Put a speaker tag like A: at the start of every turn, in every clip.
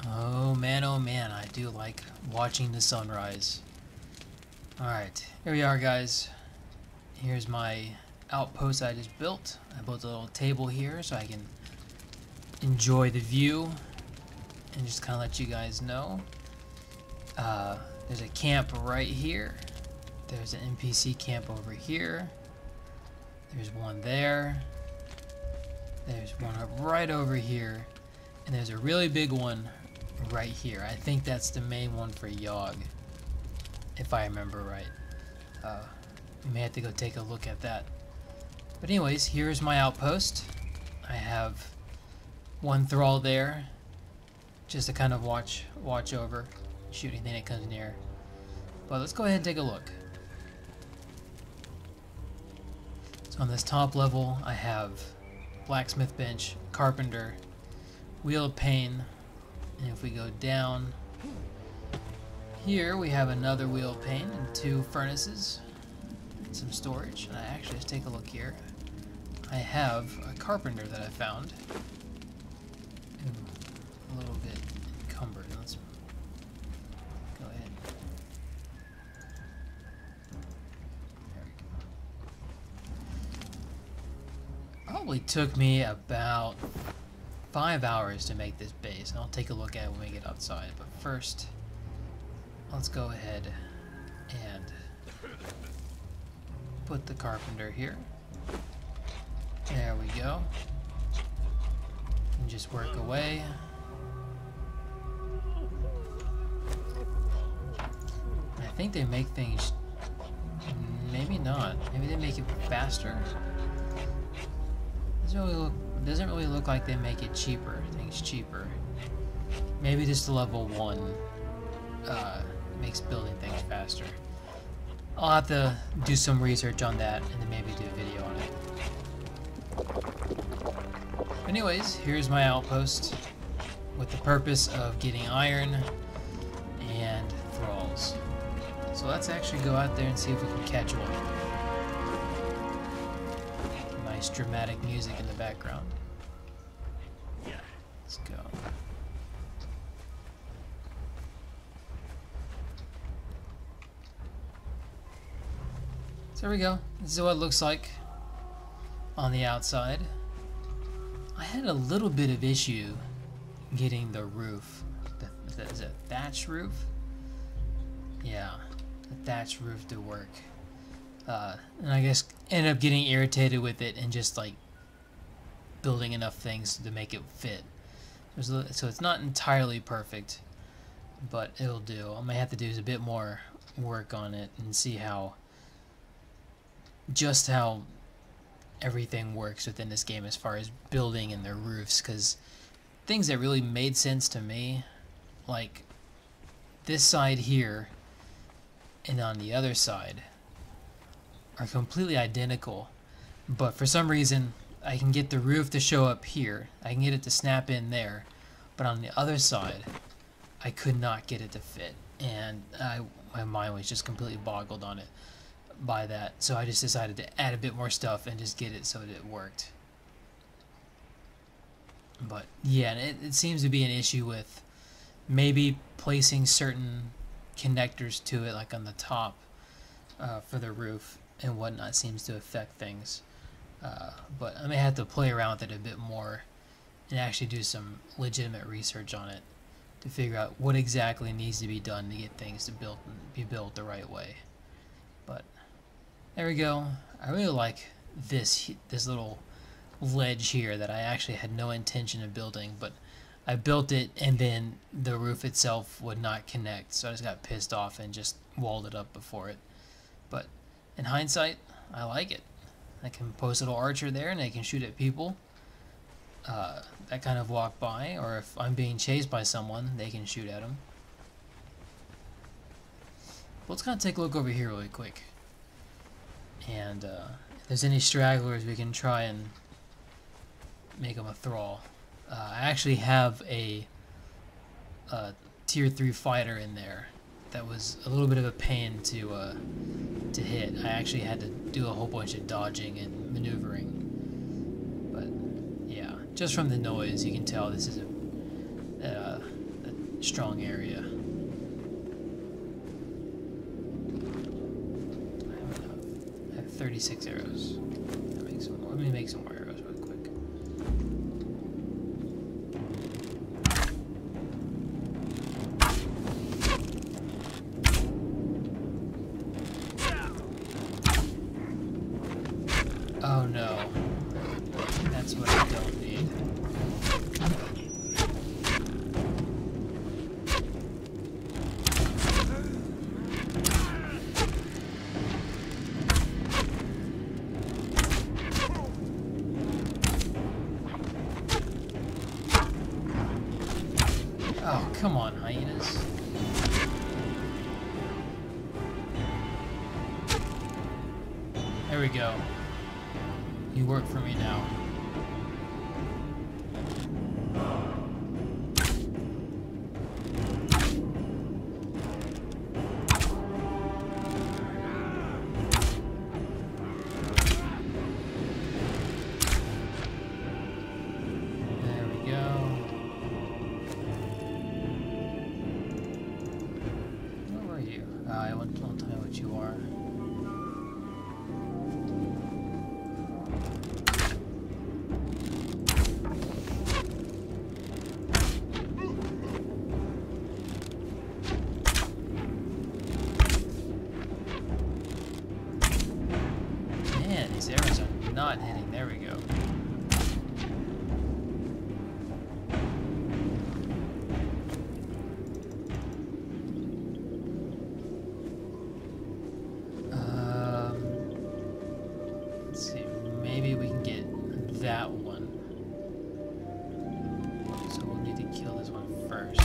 A: Oh man, I do like watching the sunrise. Alright, here we are, guys. Here's my outpost I just built. I built a little table here so I can enjoy the view and just kind of let you guys know. There's a camp right here. There's an NPC camp over here. There's one there. There's one right over here. And there's a really big one right here. I think that's the main one for Yogg, if I remember right. We may have to go take a look at that. But anyways, here's my outpost. I have one Thrall there, just to kind of watch over, shoot anything that comes near. But let's go ahead and take a look. So on this top level, I have blacksmith bench, carpenter, wheel of pain, and if we go down here, we have another wheel of pain and 2 furnaces, and some storage. And I actually, let's take a look here. I have a carpenter that I found. Ooh, a little bit encumbered. Let's go ahead. There we go. Probably took me about 5 hours to make this base, and I'll take a look at it when we get outside. But first, let's go ahead and put the carpenter here. There we go. And just work away. I think they make things, maybe not. Maybe they make it faster. Doesn't really look like they make it cheaper. I think it's cheaper. Maybe just the level 1 makes building things faster. I'll have to do some research on that and then maybe do a video on it. Anyways, here's my outpost with the purpose of getting iron and thralls. So let's actually go out there and see if we can catch one. Nice dramatic music in the background. Let's go. So there we go. This is what it looks like on the outside. I had a little bit of issue getting the roof. Is it a thatch roof? Yeah, the thatch roof to work. And I guess ended up getting irritated with it and just like building enough things to make it fit. So it's not entirely perfect, but it'll do. I might have to do a bit more work on it and see just how everything works within this game as far as building and their roofs, because things that really made sense to me, like this side here and on the other side, are completely identical, but for some reason I can get the roof to show up here, I can get it to snap in there, but on the other side I could not get it to fit, and my mind was just completely boggled on it by that. So I just decided to add a bit more stuff and just get it so that it worked. But yeah, and it seems to be an issue with maybe placing certain connectors to it, like on the top for the roof and whatnot, seems to affect things. But I may have to play around with it a bit more and actually do some legitimate research on it to figure out what exactly needs to be done to get things to be built the right way. But there we go. I really like this little ledge here that I actually had no intention of building, but I built it and then the roof itself would not connect, so I just got pissed off and just walled it up before it. But in hindsight, I like it. I can post a little archer there and they can shoot at people that kind of walk by, or if I'm being chased by someone, they can shoot at them. Let's kind of take a look over here really quick. And if there's any stragglers, we can try and make them a thrall. I actually have a tier 3 fighter in there that was a little bit of a pain to hit. I actually had to do a whole bunch of dodging and maneuvering. But yeah, just from the noise you can tell this is a strong area. I have 36 arrows. Let me make some more arrows real quick. Oh no. That's what I don't need. Oh, come on, hyenas. There we go. You work for me now. There we go. Where were you? I won't tell you what you are. These arrows are not hitting. There we go. Let's see. Maybe we can get that one. So we'll need to kill this one first.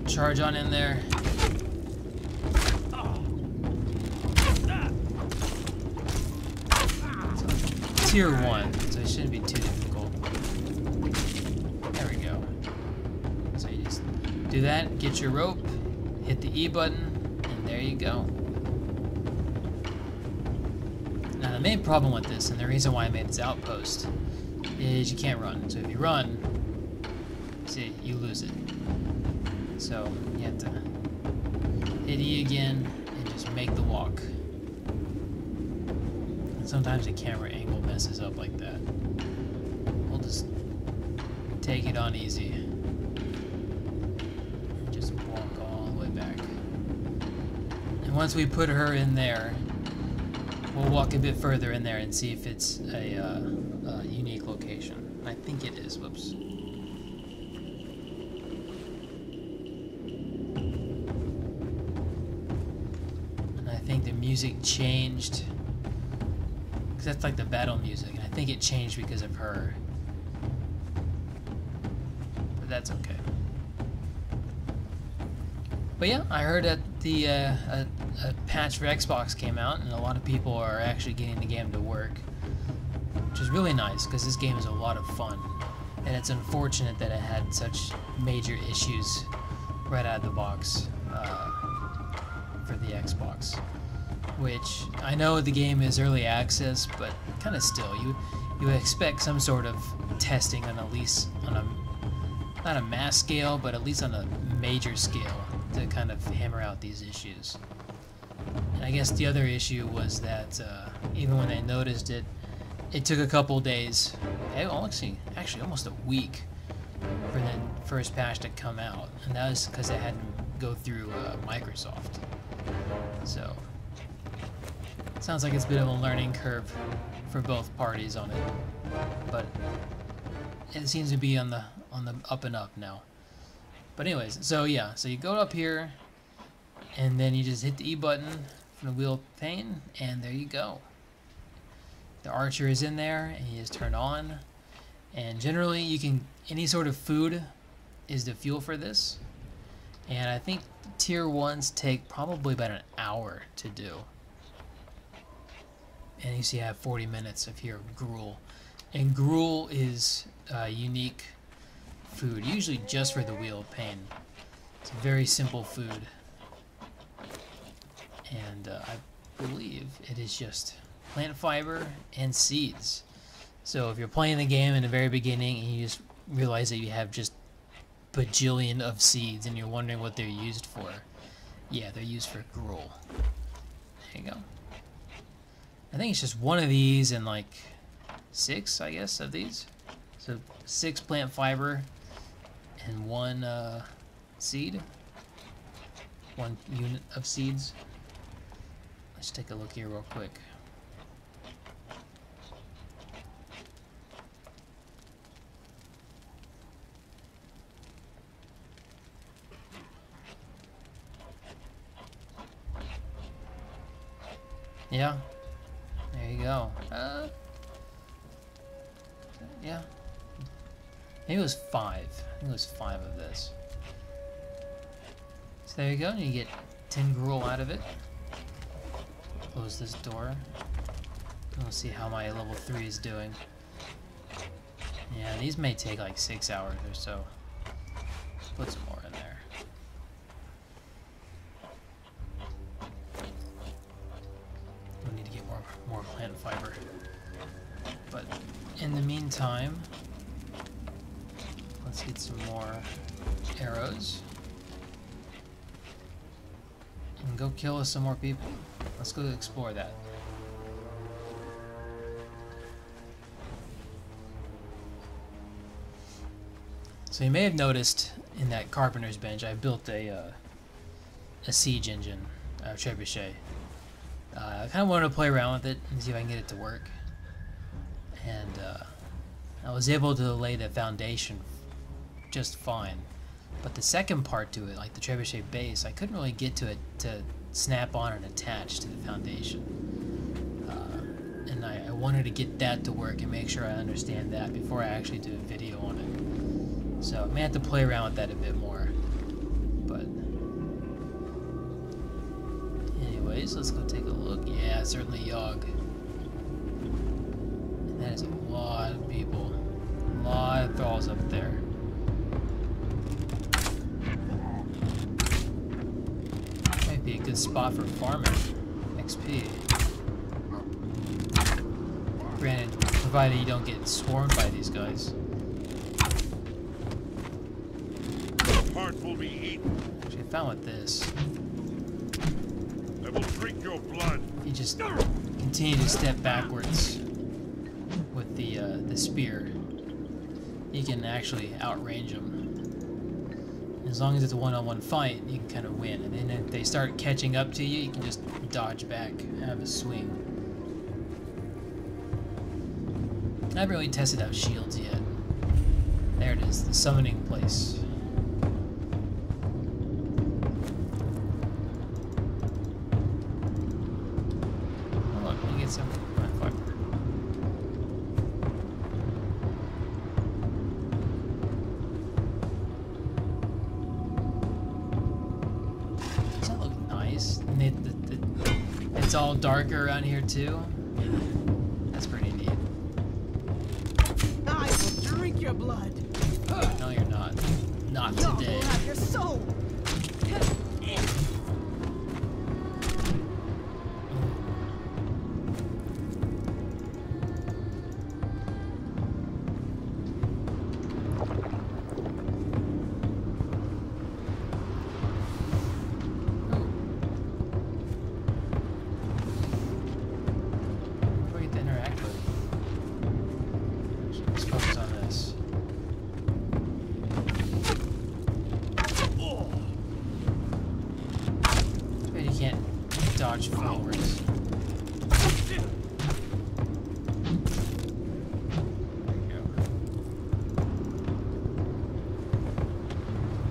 A: Charge on in there. So, tier 1, so it shouldn't be too difficult. There we go. So you just do that, get your rope, hit the E button, and there you go. Now the main problem with this, and the reason why I made this outpost, is you can't run. So if you run, see, you lose it. So you have to hit E again and just make the walk. And sometimes the camera angle messes up like that. We'll just take it on easy. And just walk all the way back. And once we put her in there, we'll walk a bit further in there and see if it's a unique location. I think it is. Whoops. I think the music changed, because that's like the battle music, and I think it changed because of her, but that's okay. But yeah, I heard that the a patch for Xbox came out, and a lot of people are actually getting the game to work, which is really nice, because this game is a lot of fun, and it's unfortunate that it had such major issues right out of the box for the Xbox. Which, I know the game is early access, but kind of still, you expect some sort of testing on at least on a, not a mass scale, but at least on a major scale to kind of hammer out these issues. And I guess the other issue was that even when they noticed it, it took a couple days, actually almost a week for the first patch to come out, and that was because it had to go through Microsoft. So sounds like it's a bit of a learning curve for both parties on it, but it seems to be on the up and up now. But anyways, so yeah, so you go up here, and then you just hit the E button from the wheel of pain, and there you go. The archer is in there, and you just turn on, and generally you can, any sort of food is the fuel for this, and I think tier 1s take probably about an hour to do. And you see I have 40 minutes of here gruel. And gruel is unique food, usually just for the wheel of pain. It's a very simple food. And I believe it is just plant fiber and seeds. So if you're playing the game in the very beginning and you just realize that you have just bajillion of seeds and you're wondering what they're used for, yeah, they're used for gruel. There you go. I think it's just one of these and like 6, I guess, of these. So 6 plant fiber and 1 seed. 1 unit of seeds. Let's take a look here real quick. Yeah, there you go. Yeah, maybe it was 5. I think it was 5 of this. So there you go, and you get 10 gruel out of it. Close this door. We'll see how my level 3 is doing. Yeah, these may take like 6 hours or so. Let's put some more in there. We need to get more plant fiber. But in the meantime, let's get some more arrows. And go kill some more people. Let's go explore that. So you may have noticed in that carpenter's bench I built a siege engine, a trebuchet. I kind of wanted to play around with it and see if I can get it to work. And I was able to lay the foundation just fine. But the second part to it, like the trebuchet base, I couldn't really get to it to snap on and attach to the foundation. And I wanted to get that to work and make sure I understand that before I actually do a video on it. So I may have to play around with that a bit more. But anyways, let's go take a look. Yeah, certainly Yogg. And that is a lot of people. A lot of thralls up there. Be a good spot for farming XP. Granted, provided you don't get swarmed by these guys.
B: Heart will be eaten.
A: Actually, I found with this.
B: I will drink your blood.
A: You just continue to step backwards with the spear. You can actually outrange them. As long as it's a one-on-one fight, you can kind of win. And then if they start catching up to you, you can just dodge back and have a swing. I haven't really tested out shields yet. There it is, the summoning place. Oh, look, you get some fiber. It's all darker around here too. That's pretty neat.
C: I will drink your blood.
A: No, you're not. Not
C: Y'all
A: today.
C: will have your soul. Dodge forwards.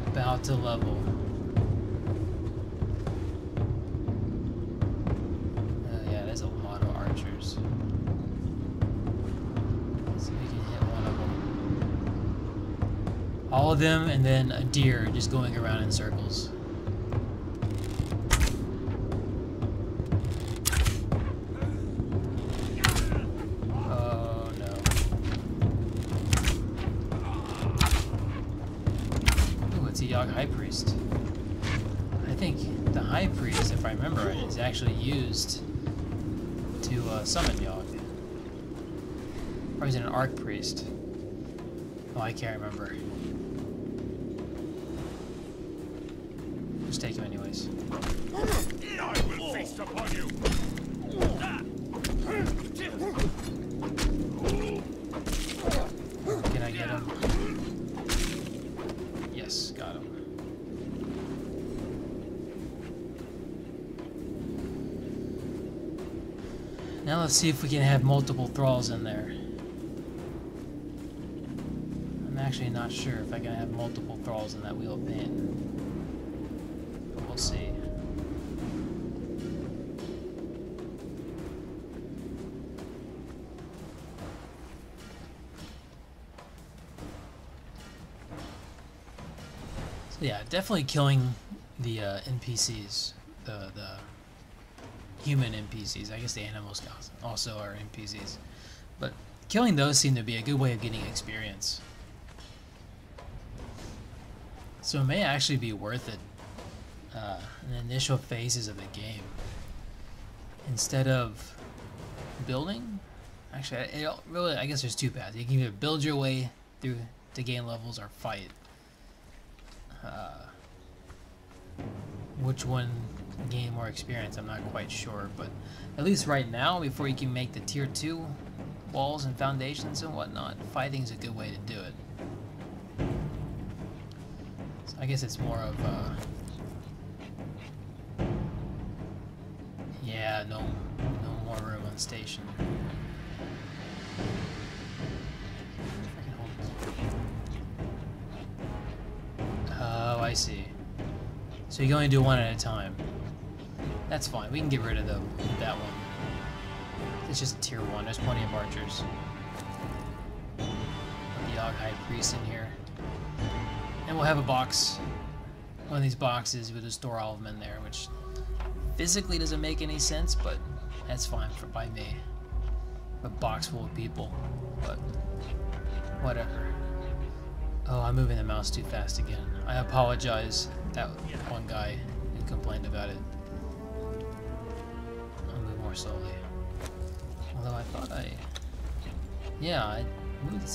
A: About to level. Oh yeah, there's a lot of archers. Let's see if we can hit one of them. All of them, and then a deer just going around in circles. What's the Yogg High Priest? I think the High Priest, if I remember right, is actually used to summon Yogg. Or is it an Arc Priest? Oh, I can't remember. Just take him anyways.
B: I will feast upon you.
A: Can I get him? Yes, got him. Now let's see if we can have multiple Thralls in there. I'm actually not sure if I can have multiple Thralls in that Wheel of Pain. But we'll see. So yeah, definitely killing the NPCs, the human NPCs. I guess the animals also are NPCs, but killing those seem to be a good way of getting experience. So it may actually be worth it in the initial phases of the game. Instead of building, actually, really, I guess there's two paths. You can either build your way through to gain levels or fight. Which one gain more experience, I'm not quite sure, but at least right now, before you can make the tier 2 walls and foundations and whatnot, fighting's a good way to do it. So I guess it's more of yeah, no more room on station. Oh, I see. So you can only do one at a time. That's fine. We can get rid of that one. It's just a tier 1. There's plenty of archers. Put the Yogg High Priest in here. And we'll have a box. One of these boxes with a store all of them in there, which physically doesn't make any sense, but that's fine by me. A box full of people. But whatever. Oh, I'm moving the mouse too fast again. I apologize. That one guy who complained about it. I'll move more slowly. Although I thought yeah, I moved the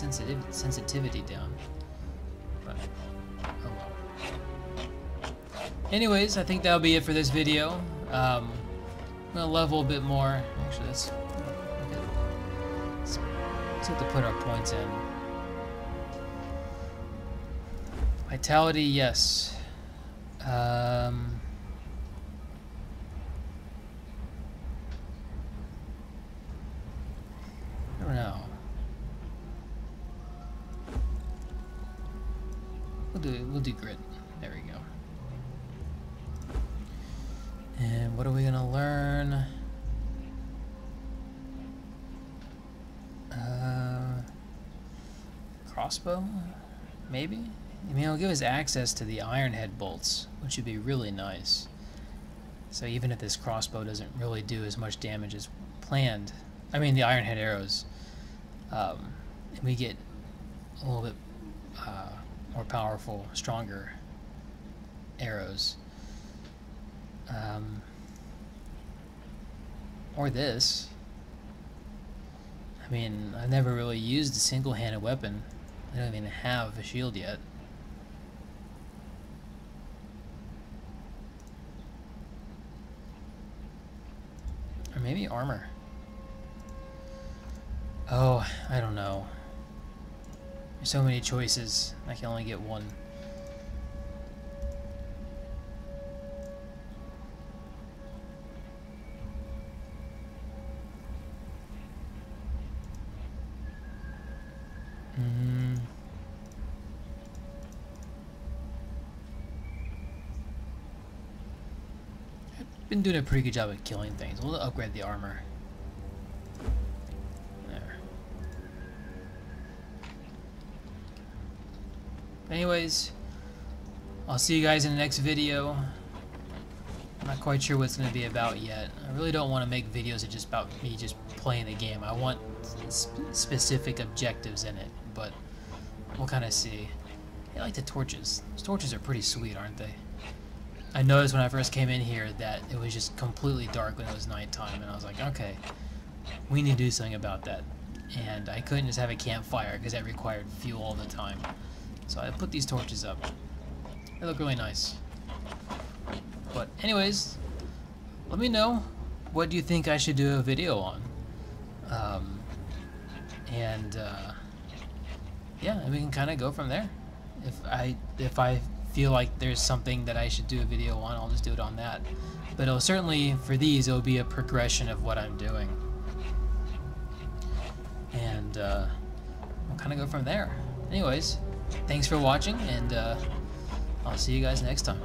A: sensitivity down. But, oh well. Anyways, I think that'll be it for this video. I'm gonna level a bit more. Actually, let's have to put our points in. Vitality, yes. I don't know. We'll do grit. There we go. And what are we gonna learn? Crossbow, maybe. I mean, it'll give us access to the iron head bolts, which would be really nice. So even if this crossbow doesn't really do as much damage as planned, I mean the iron head arrows, we get a little bit more powerful, stronger arrows. Or this. I mean, I've never really used a single-handed weapon. I don't even have a shield yet. Or maybe armor. Oh, I don't know. There's so many choices. I can only get one. I've been doing a pretty good job at killing things. We'll upgrade the armor. There. Anyways, I'll see you guys in the next video. I'm not quite sure what it's going to be about yet. I really don't want to make videos that just about me just playing the game. I want specific objectives in it, but we'll kind of see. I like the torches. Those torches are pretty sweet, aren't they? I noticed when I first came in here that it was just completely dark when it was nighttime, and I was like, okay, we need to do something about that. And I couldn't just have a campfire because that required fuel all the time. So I put these torches up. They look really nice. But anyways, let me know what do you think I should do a video on. Yeah, and we can kind of go from there. If I feel like there's something that I should do a video on, I'll just do it on that. But it'll certainly, for these, it'll be a progression of what I'm doing. And we'll kind of go from there. Anyways, thanks for watching, and I'll see you guys next time.